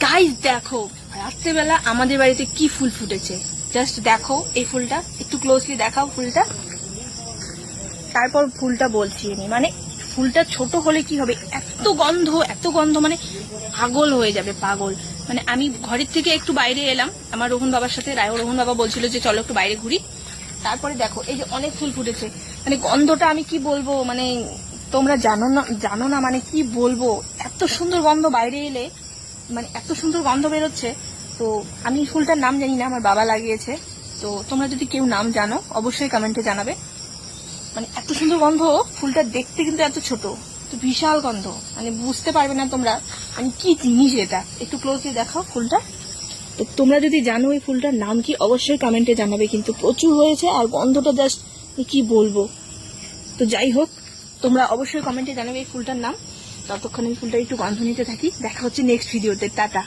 Guys দেখো রাত্রেবেলা আমাদের বাড়িতে কি ফুল ফুটেছে, জাস্ট দেখো এই ফুলটা, একটু ক্লোজলি দেখাও ফুলটা, তারপর ফুলটা বলছি আমি। মানে ফুলটা ছোট হলে কি হবে, এত গন্ধ, মানে পাগল হয়ে যাবে, পাগল। মানে আমি ঘরের থেকে একটু বাইরে এলাম আমার রোহন বাবার সাথে, রোহন বাবা বলছিল যে চলো একটু বাইরে ঘুরি। তারপরে দেখো এই যে অনেক ফুল ফুটেছে, মানে গন্ধটা আমি কি বলবো, মানে তোমরা জানো না মানে কি বলবো, এত সুন্দর গন্ধ বাইরে এলে, মানে এত সুন্দর গন্ধ বেরোচ্ছে। তো আমি ফুলটার নাম জানি না, আমার বাবা লাগিয়েছে। তো তোমরা যদি কেউ নাম জানো অবশ্যই কমেন্টে জানাবে। মানে এত সুন্দর গন্ধ, ফুলটা দেখতে কিন্তু এত ছোট, তো বিশাল গন্ধ, মানে বুঝতে পারবে না তোমরা মানে কি জিনিস এটা। একটু ক্লোজলি দেখাও ফুলটা। তো তোমরা যদি জানো এই ফুলটার নাম কি অবশ্যই কমেন্টে জানাবে, কিন্তু প্রচুর হয়েছে আর গন্ধটা জাস্ট কি বলবো। তো যাই হোক, তোমরা অবশ্যই কমেন্টে জানাবে এই ফুলটার নাম। ততক্ষণ এই ফুলটা একটু গন্ধ নিতে থাকি, দেখা হচ্ছে নেক্সট ভিডিওতে, টাটা।